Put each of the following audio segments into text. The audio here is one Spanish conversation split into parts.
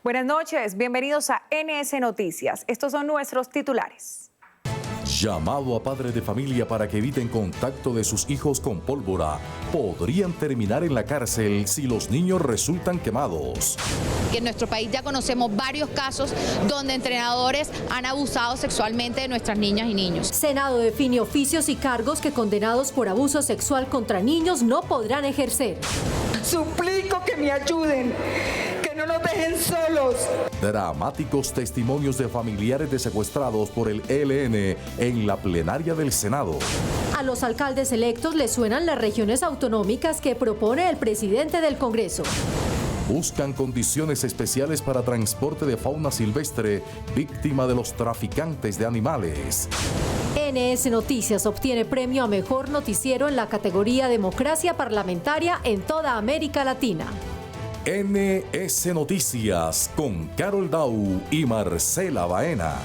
Buenas noches, bienvenidos a NS Noticias. Estos son nuestros titulares. Llamado a padres de familia para que eviten contacto de sus hijos con pólvora. Podrían terminar en la cárcel si los niños resultan quemados. En nuestro país ya conocemos varios casos donde entrenadores han abusado sexualmente de nuestras niñas y niños. Senado define oficios y cargos que condenados por abuso sexual contra niños no podrán ejercer. Suplico que me ayuden, que no nos dejen solos. Dramáticos testimonios de familiares de secuestrados por el ELN en la plenaria del Senado. A los alcaldes electos les suenan las regiones autonómicas que propone el presidente del Congreso. Buscan condiciones especiales para transporte de fauna silvestre, víctima de los traficantes de animales. NS Noticias obtiene premio a Mejor Noticiero en la categoría Democracia Parlamentaria en toda América Latina. NS Noticias con Carol Dau y Marcela Baena.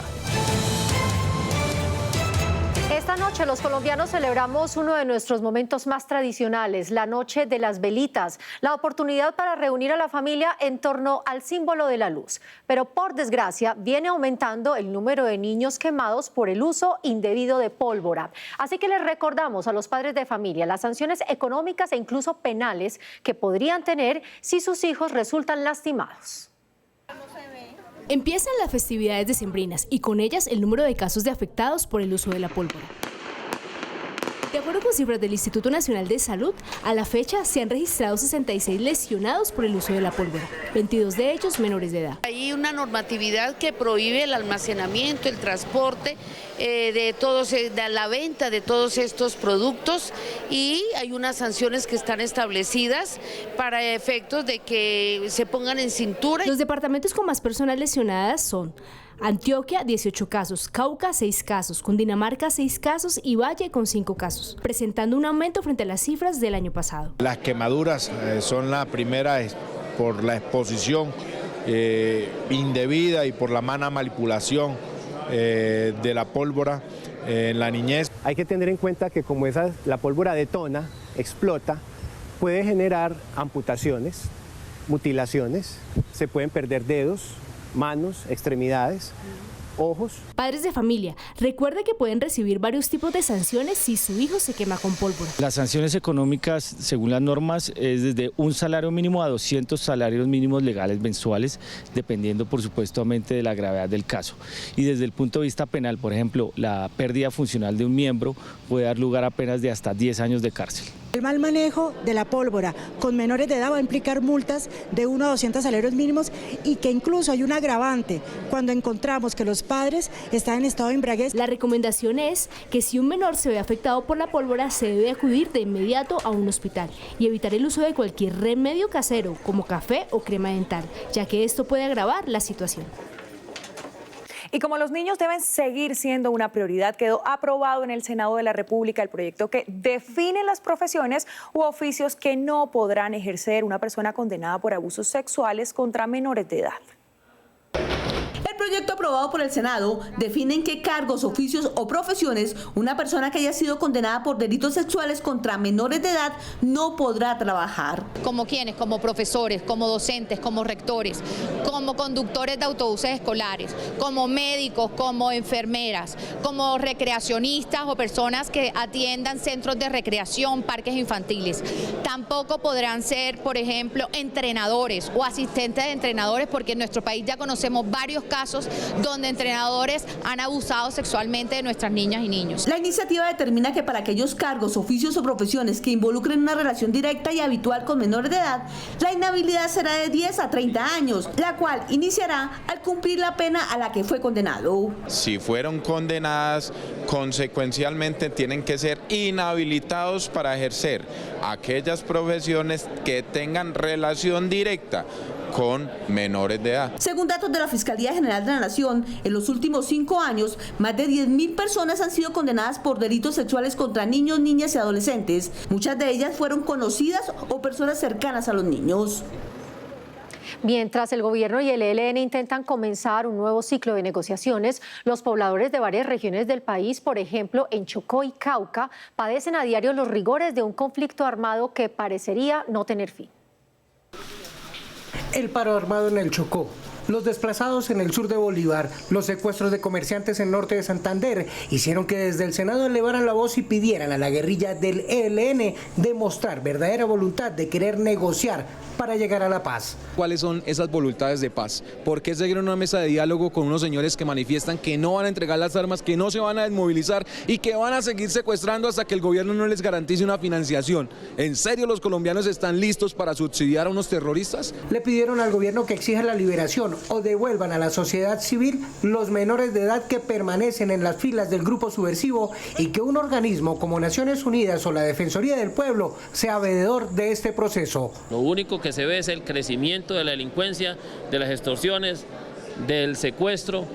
Esta noche los colombianos celebramos uno de nuestros momentos más tradicionales, la Noche de las Velitas, la oportunidad para reunir a la familia en torno al símbolo de la luz. Pero por desgracia viene aumentando el número de niños quemados por el uso indebido de pólvora. Así que les recordamos a los padres de familia las sanciones económicas e incluso penales que podrían tener si sus hijos resultan lastimados. Empiezan las festividades decembrinas y con ellas el número de casos de afectados por el uso de la pólvora. De acuerdo con cifras del Instituto Nacional de Salud, a la fecha se han registrado 66 lesionados por el uso de la pólvora, 22 de ellos menores de edad. Hay una normatividad que prohíbe el almacenamiento, el transporte, de la venta de todos estos productos, y hay unas sanciones que están establecidas para efectos de que se pongan en cintura. Los departamentos con más personas lesionadas son Antioquia, 18 casos, Cauca, 6 casos, Cundinamarca, 6 casos y Valle con 5 casos, presentando un aumento frente a las cifras del año pasado. Las quemaduras son la primera por la exposición indebida y por la mala manipulación de la pólvora en la niñez. Hay que tener en cuenta que como la pólvora detona, explota, puede generar amputaciones, mutilaciones, se pueden perder dedos, manos, extremidades, ojos. Padres de familia, recuerde que pueden recibir varios tipos de sanciones si su hijo se quema con pólvora. Las sanciones económicas, según las normas, es desde un salario mínimo a 200 salarios mínimos legales mensuales, dependiendo por supuestamente de la gravedad del caso. Y desde el punto de vista penal, por ejemplo, la pérdida funcional de un miembro puede dar lugar a penas de hasta 10 años de cárcel. El mal manejo de la pólvora con menores de edad va a implicar multas de 1 a 200 salarios mínimos, y que incluso hay un agravante cuando encontramos que los padres están en estado de embriaguez. La recomendación es que si un menor se ve afectado por la pólvora, se debe acudir de inmediato a un hospital y evitar el uso de cualquier remedio casero como café o crema dental, ya que esto puede agravar la situación. Y como los niños deben seguir siendo una prioridad, quedó aprobado en el Senado de la República el proyecto que define las profesiones u oficios que no podrán ejercer una persona condenada por abusos sexuales contra menores de edad. El proyecto aprobado por el Senado define en qué cargos, oficios o profesiones una persona que haya sido condenada por delitos sexuales contra menores de edad no podrá trabajar. ¿Como quiénes? Como profesores, como docentes, como rectores, como conductores de autobuses escolares, como médicos, como enfermeras, como recreacionistas o personas que atiendan centros de recreación, parques infantiles. Tampoco podrán ser, por ejemplo, entrenadores o asistentes de entrenadores, porque en nuestro país ya conocemos varios casos donde entrenadores han abusado sexualmente de nuestras niñas y niños. La iniciativa determina que para aquellos cargos, oficios o profesiones que involucren una relación directa y habitual con menores de edad, la inhabilidad será de 10 a 30 años, la cual iniciará al cumplir la pena a la que fue condenado. Si fueron condenadas, consecuencialmente tienen que ser inhabilitados para ejercer aquellas profesiones que tengan relación directa con menores de edad. Según datos de la Fiscalía General de la Nación, en los últimos 5 años, más de 10.000 personas han sido condenadas por delitos sexuales contra niños, niñas y adolescentes. Muchas de ellas fueron conocidas o personas cercanas a los niños. Mientras el gobierno y el ELN intentan comenzar un nuevo ciclo de negociaciones, los pobladores de varias regiones del país, por ejemplo en Chocó y Cauca, padecen a diario los rigores de un conflicto armado que parecería no tener fin. El paro armado en el Chocó Los desplazados en el sur de Bolívar, los secuestros de comerciantes en norte de Santander, hicieron que desde el Senado elevaran la voz y pidieran a la guerrilla del ELN demostrar verdadera voluntad de querer negociar para llegar a la paz. ¿Cuáles son esas voluntades de paz? ¿Por qué seguir en una mesa de diálogo con unos señores que manifiestan que no van a entregar las armas, que no se van a desmovilizar y que van a seguir secuestrando hasta que el gobierno no les garantice una financiación? ¿En serio los colombianos están listos para subsidiar a unos terroristas? Le pidieron al gobierno que exija la liberación o devuelvan a la sociedad civil los menores de edad que permanecen en las filas del grupo subversivo y que un organismo como Naciones Unidas o la Defensoría del Pueblo sea veedor de este proceso. Lo único que se ve es el crecimiento de la delincuencia, de las extorsiones, del secuestro,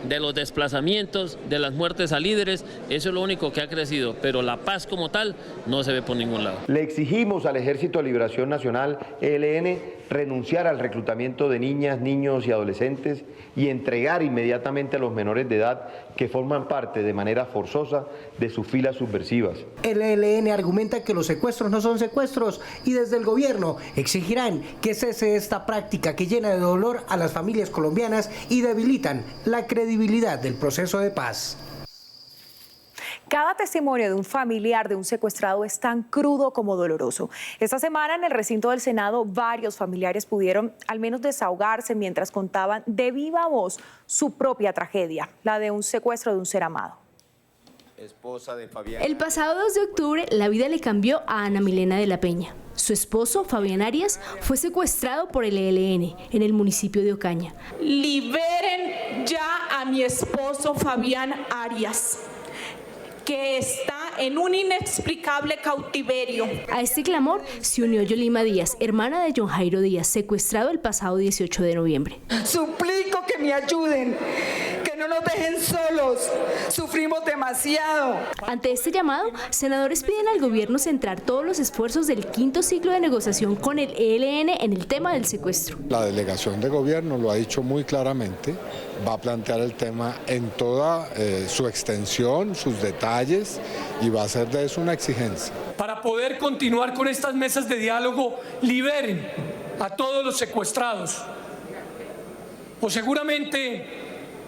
de los desplazamientos, de las muertes a líderes. Eso es lo único que ha crecido, pero la paz como tal no se ve por ningún lado. Le exigimos al Ejército de Liberación Nacional, ELN, renunciar al reclutamiento de niñas, niños y adolescentes y entregar inmediatamente a los menores de edad que forman parte de manera forzosa de sus filas subversivas. El ELN argumenta que los secuestros no son secuestros y desde el gobierno exigirán que cese esta práctica que llena de dolor a las familias colombianas y debilitan la credibilidad del proceso de paz. Cada testimonio de un familiar de un secuestrado es tan crudo como doloroso. Esta semana en el recinto del Senado varios familiares pudieron al menos desahogarse mientras contaban de viva voz su propia tragedia, la de un secuestro de un ser amado. Esposa de Fabián. El pasado 2 de octubre la vida le cambió a Ana Milena de la Peña. Su esposo, Fabián Arias, fue secuestrado por el ELN en el municipio de Ocaña. Liberen ya a mi esposo Fabián Arias, que está en un inexplicable cautiverio. A este clamor se unió Yolima Díaz, hermana de John Jairo Díaz, secuestrado el pasado 18 de noviembre. Suplico que me ayuden, que no nos dejen solos, sufrimos demasiado. Ante este llamado, senadores piden al gobierno centrar todos los esfuerzos del 5º ciclo de negociación con el ELN en el tema del secuestro. La delegación de gobierno lo ha dicho muy claramente, va a plantear el tema en toda su extensión, sus detalles, y va a hacer de eso una exigencia. Para poder continuar con estas mesas de diálogo, liberen a todos los secuestrados. O seguramente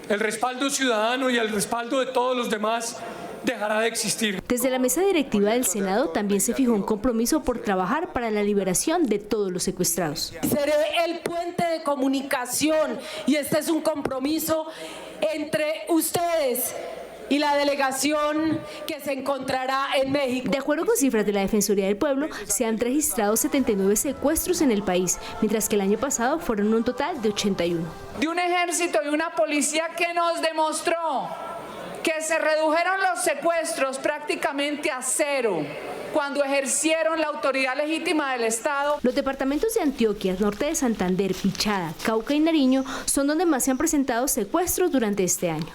el respaldo ciudadano y el respaldo de todos los demás dejará de existir. Desde la mesa directiva del Senado también se fijó un compromiso por trabajar para la liberación de todos los secuestrados. Seré el puente de comunicación y este es un compromiso entre ustedes y la delegación que se encontrará en México. De acuerdo con cifras de la Defensoría del Pueblo, se han registrado 79 secuestros en el país, mientras que el año pasado fueron un total de 81. De un ejército y una policía que nos demostró que se redujeron los secuestros prácticamente a cero cuando ejercieron la autoridad legítima del Estado. Los departamentos de Antioquia, norte de Santander, Pichada, Cauca y Nariño son donde más se han presentado secuestros durante este año.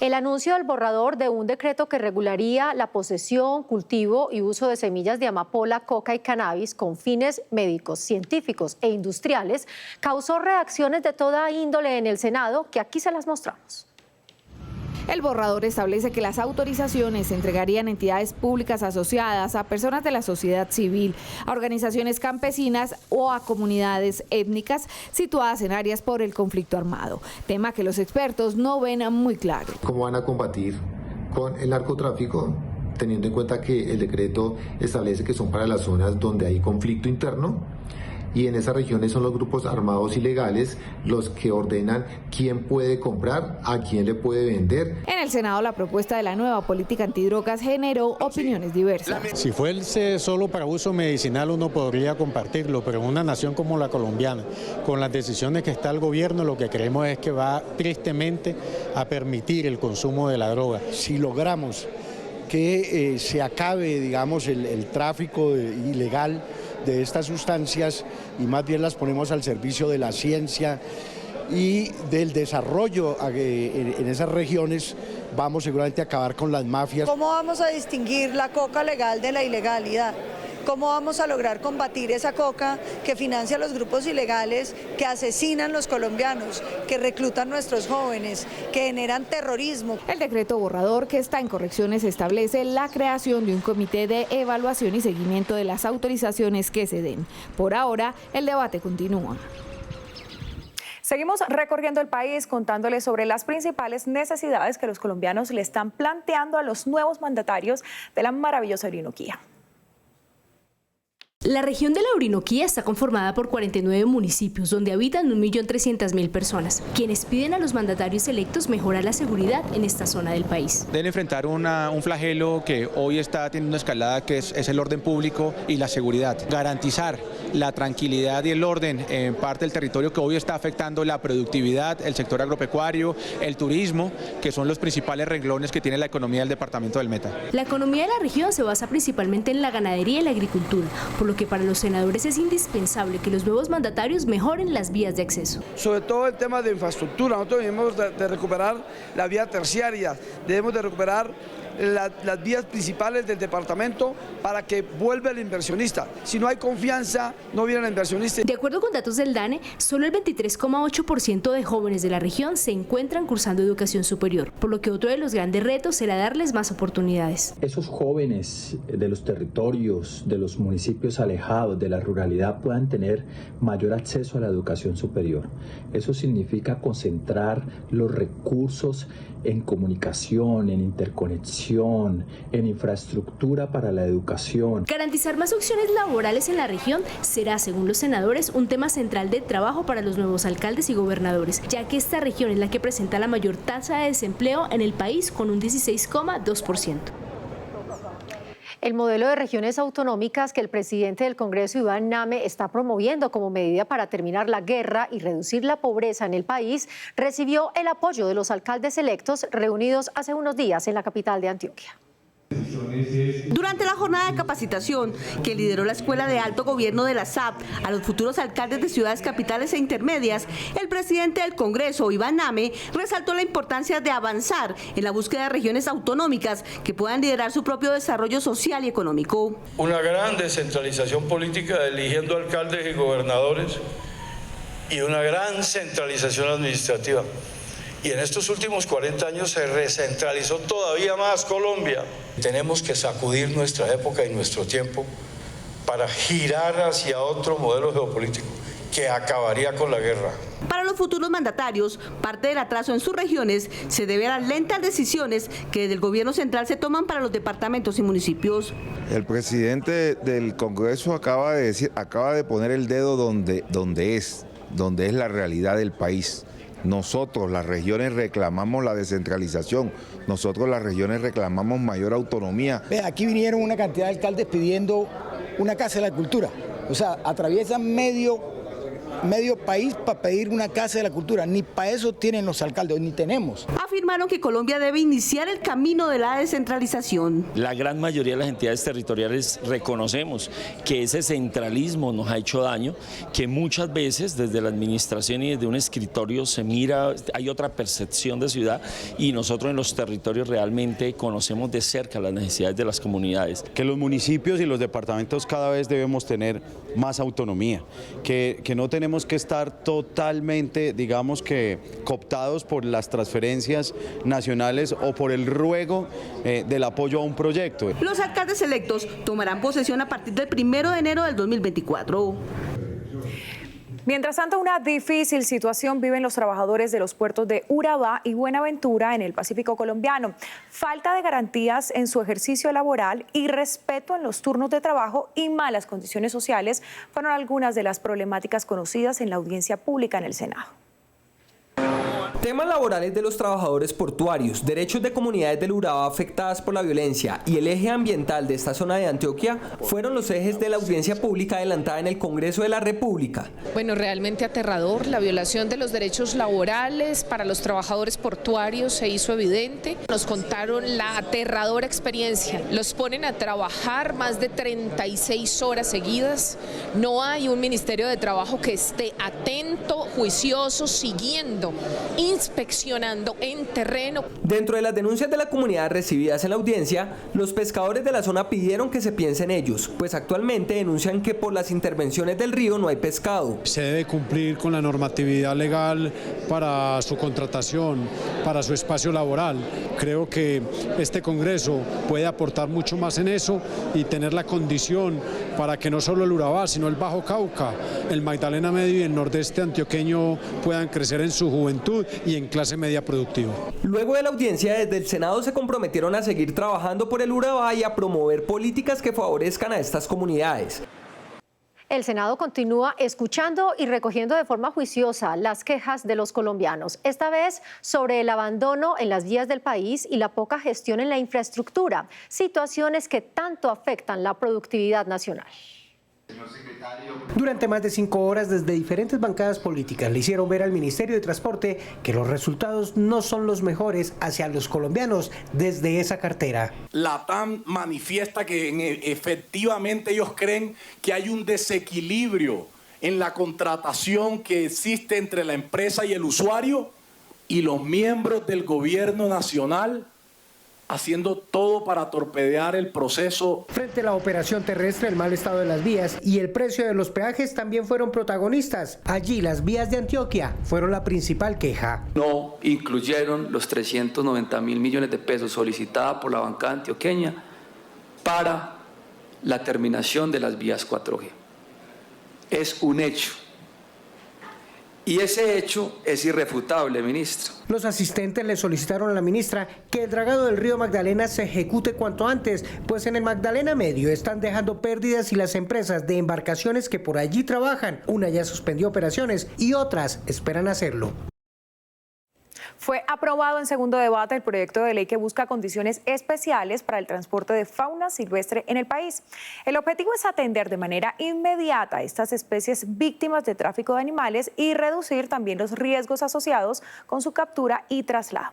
El anuncio del borrador de un decreto que regularía la posesión, cultivo y uso de semillas de amapola, coca y cannabis con fines médicos, científicos e industriales causó reacciones de toda índole en el Senado, que aquí se las mostramos. El borrador establece que las autorizaciones se entregarían a entidades públicas asociadas, a personas de la sociedad civil, a organizaciones campesinas o a comunidades étnicas situadas en áreas por el conflicto armado, tema que los expertos no ven muy claro. ¿Cómo van a combatir con el narcotráfico, teniendo en cuenta que el decreto establece que son para las zonas donde hay conflicto interno? Y en esas regiones son los grupos armados ilegales los que ordenan quién puede comprar, a quién le puede vender. En el Senado, la propuesta de la nueva política antidrogas generó opiniones diversas. Si fuese solo para uso medicinal uno podría compartirlo, pero en una nación como la colombiana, con las decisiones que está el gobierno, lo que creemos es que va tristemente a permitir el consumo de la droga. Si logramos que se acabe, digamos, el tráfico ilegal de estas sustancias y más bien las ponemos al servicio de la ciencia y del desarrollo en esas regiones, vamos seguramente a acabar con las mafias. ¿Cómo vamos a distinguir la coca legal de la ilegalidad? ¿Cómo vamos a lograr combatir esa coca que financia a los grupos ilegales, que asesinan a los colombianos, que reclutan a nuestros jóvenes, que generan terrorismo? El decreto borrador que está en correcciones establece la creación de un comité de evaluación y seguimiento de las autorizaciones que se den. Por ahora, el debate continúa. Seguimos recorriendo el país contándoles sobre las principales necesidades que los colombianos le están planteando a los nuevos mandatarios de la maravillosa Orinoquía. La región de la Orinoquía está conformada por 49 municipios, donde habitan 1.300.000 personas, quienes piden a los mandatarios electos mejorar la seguridad en esta zona del país. Deben enfrentar un flagelo que hoy está teniendo una escalada, que es el orden público y la seguridad. Garantizar la tranquilidad y el orden en parte del territorio que hoy está afectando la productividad, el sector agropecuario, el turismo, que son los principales renglones que tiene la economía del departamento del Meta. La economía de la región se basa principalmente en la ganadería y la agricultura, por lo que para los senadores es indispensable que los nuevos mandatarios mejoren las vías de acceso. Sobre todo el tema de infraestructura, nosotros debemos de recuperar la vía terciaria, debemos de recuperar las vías principales del departamento para que vuelva el inversionista. Si no hay confianza, no viene el inversionista. De acuerdo con datos del DANE, solo el 23,8% de jóvenes de la región se encuentran cursando educación superior, por lo que otro de los grandes retos será darles más oportunidades. Esos jóvenes de los territorios, de los municipios alejados, de la ruralidad, puedan tener mayor acceso a la educación superior. Eso significa concentrar los recursos en comunicación, en interconexión, en infraestructura para la educación. Garantizar más opciones laborales en la región será, según los senadores, un tema central de trabajo para los nuevos alcaldes y gobernadores, ya que esta región es la que presenta la mayor tasa de desempleo en el país, con un 16,2%. El modelo de regiones autonómicas que el presidente del Congreso, Iván Name, está promoviendo como medida para terminar la guerra y reducir la pobreza en el país, recibió el apoyo de los alcaldes electos reunidos hace unos días en la capital de Antioquia. Durante la jornada de capacitación que lideró la Escuela de Alto Gobierno de la SAP a los futuros alcaldes de ciudades capitales e intermedias, el presidente del Congreso, Iván Name, resaltó la importancia de avanzar en la búsqueda de regiones autonómicas que puedan liderar su propio desarrollo social y económico. Una gran descentralización política eligiendo alcaldes y gobernadores y una gran centralización administrativa. Y en estos últimos 40 años se recentralizó todavía más Colombia. Tenemos que sacudir nuestra época y nuestro tiempo para girar hacia otro modelo geopolítico que acabaría con la guerra. Para los futuros mandatarios, parte del atraso en sus regiones se debe a las lentas decisiones que desde el gobierno central se toman para los departamentos y municipios. El presidente del Congreso acaba de poner el dedo donde es la realidad del país. Nosotros, las regiones, reclamamos la descentralización. Nosotros, las regiones, reclamamos mayor autonomía. Aquí vinieron una cantidad de alcaldes pidiendo una casa de la cultura. O sea, atraviesan medio país para pedir una casa de la cultura. Ni para eso tienen los alcaldes, ni tenemos. Afirmaron que Colombia debe iniciar el camino de la descentralización. La gran mayoría de las entidades territoriales reconocemos que ese centralismo nos ha hecho daño, que muchas veces desde la administración y desde un escritorio se mira, hay otra percepción de ciudad, y nosotros en los territorios realmente conocemos de cerca las necesidades de las comunidades. Que los municipios y los departamentos cada vez debemos tener más autonomía, que no tenemos que estar totalmente, digamos que, cooptados por las transferencias nacionales o por el ruego del apoyo a un proyecto. Los alcaldes electos tomarán posesión a partir del 1 de enero del 2024. Mientras tanto, una difícil situación viven los trabajadores de los puertos de Urabá y Buenaventura en el Pacífico colombiano. Falta de garantías en su ejercicio laboral y respeto en los turnos de trabajo y malas condiciones sociales fueron algunas de las problemáticas conocidas en la audiencia pública en el Senado. Temas laborales de los trabajadores portuarios, derechos de comunidades del Urabá afectadas por la violencia y el eje ambiental de esta zona de Antioquia fueron los ejes de la audiencia pública adelantada en el Congreso de la República. Bueno, realmente aterrador, la violación de los derechos laborales para los trabajadores portuarios se hizo evidente. Nos contaron la aterradora experiencia, los ponen a trabajar más de 36 horas seguidas, no hay un Ministerio de Trabajo que esté atento, juicioso, siguiendo inspeccionando en terreno. Dentro de las denuncias de la comunidad recibidas en la audiencia, los pescadores de la zona pidieron que se piense en ellos, pues actualmente denuncian que por las intervenciones del río no hay pescado. Se debe cumplir con la normatividad legal para su contratación, para su espacio laboral. Creo que este Congreso puede aportar mucho más en eso y tener la condición para que no solo el Urabá, sino el Bajo Cauca, el Magdalena Medio y el Nordeste antioqueño puedan crecer en su juventud y en clase media productiva. Luego de la audiencia, desde el Senado se comprometieron a seguir trabajando por el Urabá y a promover políticas que favorezcan a estas comunidades. El Senado continúa escuchando y recogiendo de forma juiciosa las quejas de los colombianos, esta vez sobre el abandono en las vías del país y la poca gestión en la infraestructura, situaciones que tanto afectan la productividad nacional. Durante más de 5 horas, desde diferentes bancadas políticas le hicieron ver al Ministerio de Transporte que los resultados no son los mejores hacia los colombianos desde esa cartera. La TAM manifiesta que efectivamente ellos creen que hay un desequilibrio en la contratación que existe entre la empresa y el usuario, y los miembros del gobierno nacional haciendo todo para torpedear el proceso. Frente a la operación terrestre, el mal estado de las vías y el precio de los peajes también fueron protagonistas. Allí las vías de Antioquia fueron la principal queja. No incluyeron los 390.000 millones de pesos solicitada por la bancada antioqueña para la terminación de las vías 4G. Es un hecho. Y ese hecho es irrefutable, ministro. Los asistentes le solicitaron a la ministra que el dragado del río Magdalena se ejecute cuanto antes, pues en el Magdalena Medio están dejando pérdidas y las empresas de embarcaciones que por allí trabajan, una ya suspendió operaciones y otras esperan hacerlo. Fue aprobado en segundo debate el proyecto de ley que busca condiciones especiales para el transporte de fauna silvestre en el país. El objetivo es atender de manera inmediata a estas especies víctimas de tráfico de animales y reducir también los riesgos asociados con su captura y traslado.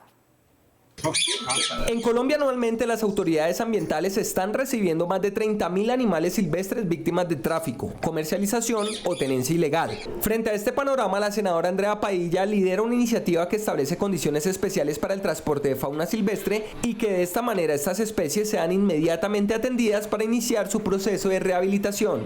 En Colombia anualmente las autoridades ambientales están recibiendo más de 30.000 animales silvestres víctimas de tráfico, comercialización o tenencia ilegal. Frente a este panorama, la senadora Andrea Padilla lidera una iniciativa que establece condiciones especiales para el transporte de fauna silvestre y que de esta manera estas especies sean inmediatamente atendidas para iniciar su proceso de rehabilitación.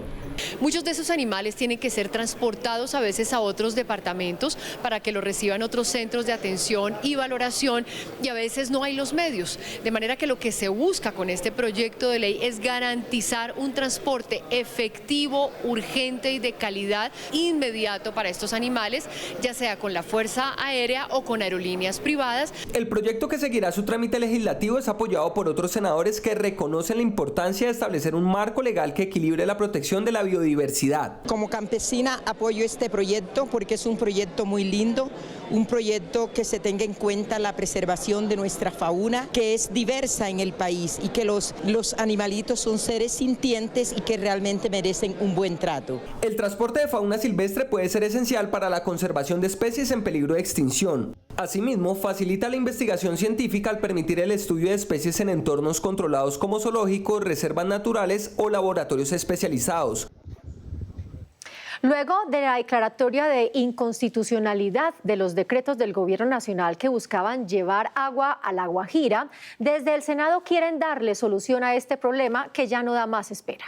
Muchos de esos animales tienen que ser transportados a veces a otros departamentos para que los reciban otros centros de atención y valoración, y a veces no hay los medios, de manera que lo que se busca con este proyecto de ley es garantizar un transporte efectivo, urgente y de calidad inmediato para estos animales, ya sea con la Fuerza Aérea o con aerolíneas privadas. El proyecto, que seguirá su trámite legislativo, es apoyado por otros senadores que reconocen la importancia de establecer un marco legal que equilibre la protección de la biodiversidad. Como campesina apoyo este proyecto porque es un proyecto muy lindo, un proyecto que se tenga en cuenta la preservación de nuestra fauna, que es diversa en el país y que los animalitos son seres sintientes y que realmente merecen un buen trato. El transporte de fauna silvestre puede ser esencial para la conservación de especies en peligro de extinción. Asimismo, facilita la investigación científica al permitir el estudio de especies en entornos controlados como zoológicos, reservas naturales o laboratorios especializados. Luego de la declaratoria de inconstitucionalidad de los decretos del Gobierno Nacional que buscaban llevar agua a La Guajira, desde el Senado quieren darle solución a este problema que ya no da más espera.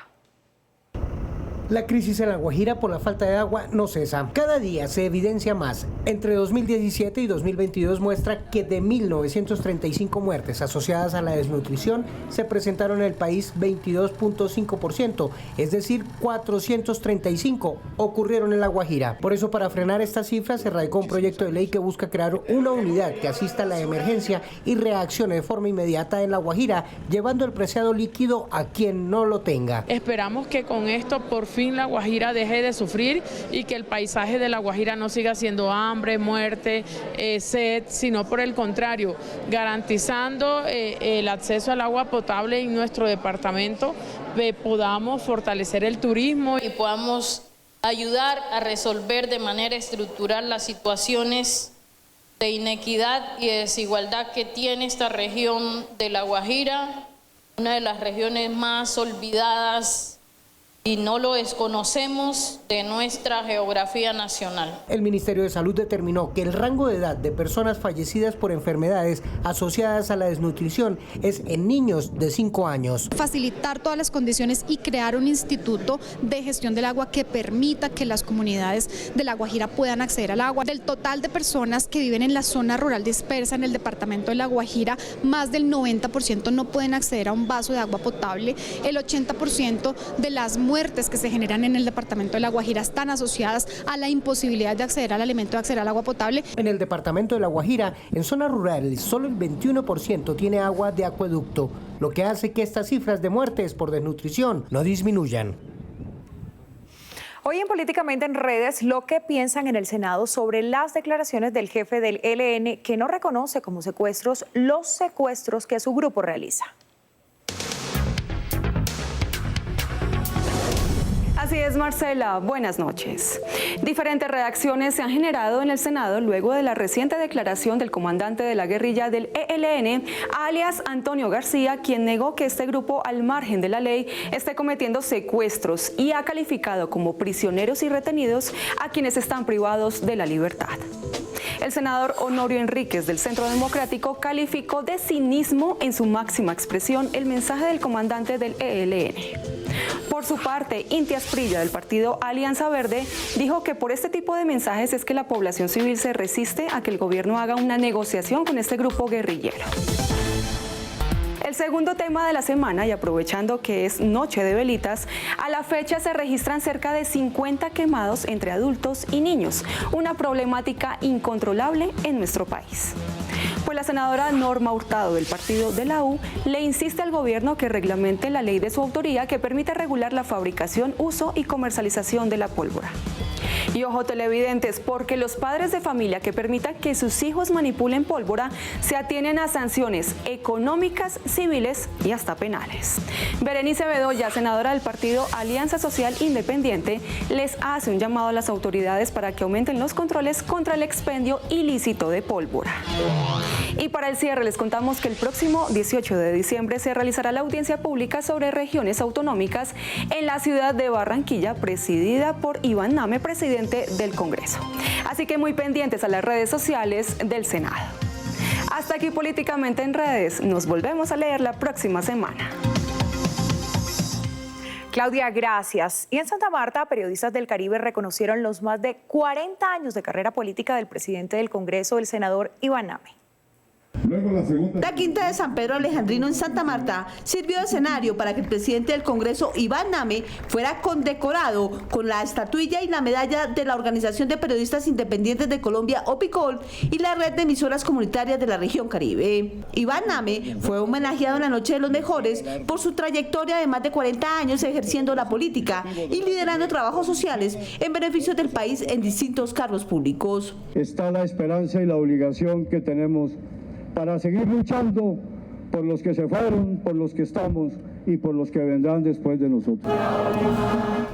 La crisis en La Guajira por la falta de agua no cesa. Cada día se evidencia más. Entre 2017 y 2022 muestra que de 1.935 muertes asociadas a la desnutrición se presentaron en el país 22.5%, es decir, 435 ocurrieron en La Guajira. Por eso, para frenar estas cifras, se radicó un proyecto de ley que busca crear una unidad que asista a la emergencia y reaccione de forma inmediata en La Guajira, llevando el preciado líquido a quien no lo tenga. Esperamos que con esto por fin La Guajira deje de sufrir y que el paisaje de La Guajira no siga siendo hambre, muerte, sed, sino por el contrario, garantizando el acceso al agua potable en nuestro departamento, podamos fortalecer el turismo y podamos ayudar a resolver de manera estructural las situaciones de inequidad y de desigualdad que tiene esta región de La Guajira, una de las regiones más olvidadas y no lo desconocemos de nuestra geografía nacional. El Ministerio de Salud determinó que el rango de edad de personas fallecidas por enfermedades asociadas a la desnutrición es en niños de 5 años. Facilitar todas las condiciones y crear un instituto de gestión del agua que permita que las comunidades de La Guajira puedan acceder al agua. Del total de personas que viven en la zona rural dispersa en el departamento de La Guajira, más del 90% no pueden acceder a un vaso de agua potable. El 80% de las muertes que se generan en el departamento de La Guajira están asociadas a la imposibilidad de acceder al alimento, de acceder al agua potable. En el departamento de La Guajira, en zonas rurales, solo el 21% tiene agua de acueducto, lo que hace que estas cifras de muertes por desnutrición no disminuyan. Hoy en Políticamente en Redes, lo que piensan en el Senado sobre las declaraciones del jefe del ELN, que no reconoce como secuestros los secuestros que su grupo realiza. Así es, Marcela. Buenas noches. Diferentes reacciones se han generado en el Senado luego de la reciente declaración del comandante de la guerrilla del ELN, alias Antonio García, quien negó que este grupo, al margen de la ley, esté cometiendo secuestros y ha calificado como prisioneros y retenidos a quienes están privados de la libertad. El senador Honorio Enríquez del Centro Democrático calificó de cinismo en su máxima expresión el mensaje del comandante del ELN. Por su parte, Inti Asprilla del partido Alianza Verde dijo que por este tipo de mensajes es que la población civil se resiste a que el gobierno haga una negociación con este grupo guerrillero. El segundo tema de la semana, y aprovechando que es Noche de Velitas, a la fecha se registran cerca de 50 quemados entre adultos y niños, una problemática incontrolable en nuestro país. Pues la senadora Norma Hurtado del partido de la U le insiste al gobierno que reglamente la ley de su autoría que permite regular la fabricación, uso y comercialización de la pólvora. Y ojo, televidentes, porque los padres de familia que permitan que sus hijos manipulen pólvora se atienen a sanciones económicas, civiles y hasta penales. Berenice Bedoya, senadora del partido Alianza Social Independiente, les hace un llamado a las autoridades para que aumenten los controles contra el expendio ilícito de pólvora. Y para el cierre les contamos que el próximo 18 de diciembre se realizará la audiencia pública sobre regiones autonómicas en la ciudad de Barranquilla, presidida por Iván Name, presidente del Congreso. Así que muy pendientes a las redes sociales del Senado. Hasta aquí Políticamente en Redes. Nos volvemos a leer la próxima semana. Claudia, gracias. Y en Santa Marta, periodistas del Caribe reconocieron los más de 40 años de carrera política del presidente del Congreso, el senador Iván Name. La Quinta de San Pedro Alejandrino en Santa Marta sirvió de escenario para que el presidente del Congreso, Iván Name, fuera condecorado con la estatuilla y la medalla de la Organización de Periodistas Independientes de Colombia, OPICOL, y la red de emisoras comunitarias de la región Caribe. Iván Name fue homenajeado en la Noche de los Mejores por su trayectoria de más de 40 años ejerciendo la política y liderando trabajos sociales en beneficio del país en distintos cargos públicos. Está la esperanza y la obligación que tenemos para seguir luchando por los que se fueron, por los que estamos y por los que vendrán después de nosotros.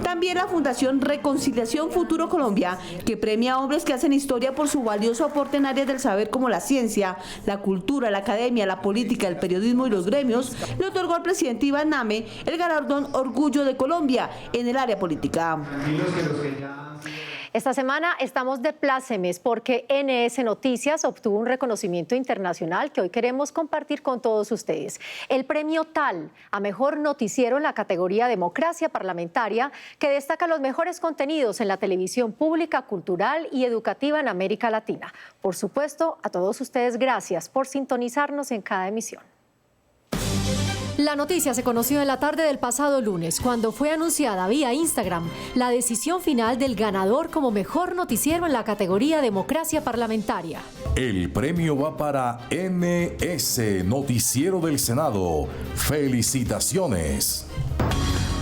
También la Fundación Reconciliación Futuro Colombia, que premia a hombres que hacen historia por su valioso aporte en áreas del saber como la ciencia, la cultura, la academia, la política, el periodismo y los gremios, le otorgó al presidente Iván Name el galardón Orgullo de Colombia en el área política. Esta semana estamos de plácemes porque NS Noticias obtuvo un reconocimiento internacional que hoy queremos compartir con todos ustedes. El premio TAL a Mejor Noticiero en la categoría Democracia Parlamentaria, que destaca los mejores contenidos en la televisión pública, cultural y educativa en América Latina. Por supuesto, a todos ustedes gracias por sintonizarnos en cada emisión. La noticia se conoció en la tarde del pasado lunes, cuando fue anunciada vía Instagram la decisión final del ganador como mejor noticiero en la categoría Democracia Parlamentaria. El premio va para NS, Noticiero del Senado. ¡Felicitaciones!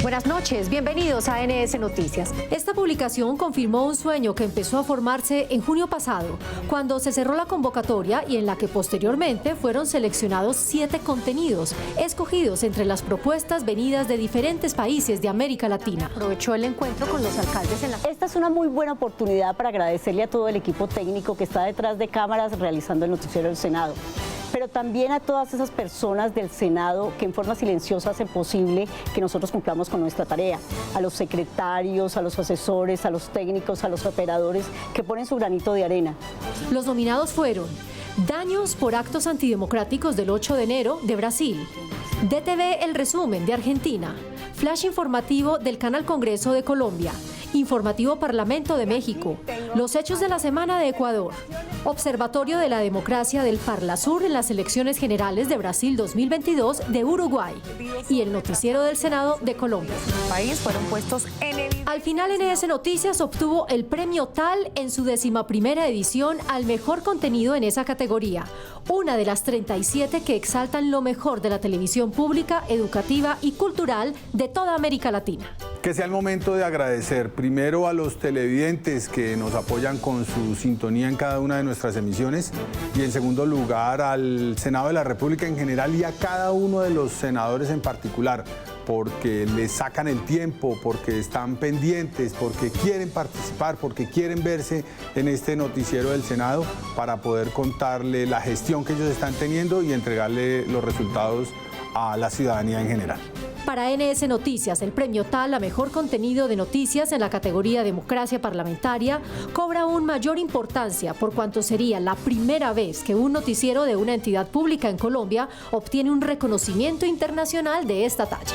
Buenas noches, bienvenidos a NS Noticias. Esta publicación confirmó un sueño que empezó a formarse en junio pasado, cuando se cerró la convocatoria y en la que posteriormente fueron seleccionados 7 contenidos, escogidos entre las propuestas venidas de diferentes países de América Latina. Aprovechó el encuentro con los alcaldes en la... Esta es una muy buena oportunidad para agradecerle a todo el equipo técnico que está detrás de cámaras realizando el noticiero del Senado. pero también a todas esas personas del Senado que en forma silenciosa hacen posible que nosotros cumplamos con nuestra tarea, a los secretarios, a los asesores, a los técnicos, a los operadores que ponen su granito de arena. Los nominados fueron Daños por actos antidemocráticos del 8 de enero de Brasil, DTV El Resumen de Argentina, Flash informativo del Canal Congreso de Colombia, Informativo Parlamento de México, Los hechos de la semana de Ecuador, Observatorio de la Democracia del Parlasur en las elecciones generales de Brasil 2022 de Uruguay y el Noticiero del Senado de Colombia. Fueron puestos Al final, NS Noticias obtuvo el premio TAL en su 11ª edición al mejor contenido en esa categoría, una de las 37 que exaltan lo mejor de la televisión pública, educativa y cultural de toda América Latina. Que sea el momento de agradecer primero a los televidentes que nos apoyan con su sintonía en cada una de nuestras emisiones y en segundo lugar al Senado de la República en general y a cada uno de los senadores en particular, porque les sacan el tiempo, porque están pendientes, porque quieren participar, porque quieren verse en este noticiero del Senado para poder contarle la gestión que ellos están teniendo y entregarle los resultados a la ciudadanía en general. Para NS Noticias, el premio TAL a mejor contenido de noticias en la categoría Democracia Parlamentaria cobra aún mayor importancia por cuanto sería la primera vez que un noticiero de una entidad pública en Colombia obtiene un reconocimiento internacional de esta talla.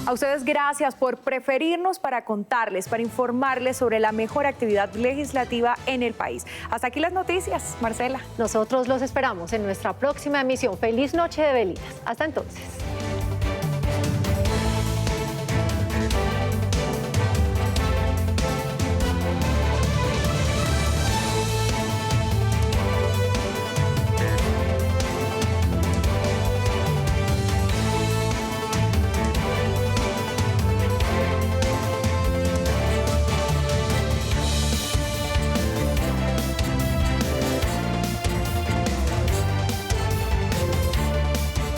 A ustedes gracias por preferirnos para contarles, para informarles sobre la mejor actividad legislativa en el país. Hasta aquí las noticias, Marcela. Nosotros los esperamos en nuestra próxima emisión. Feliz noche de velitas. Hasta entonces.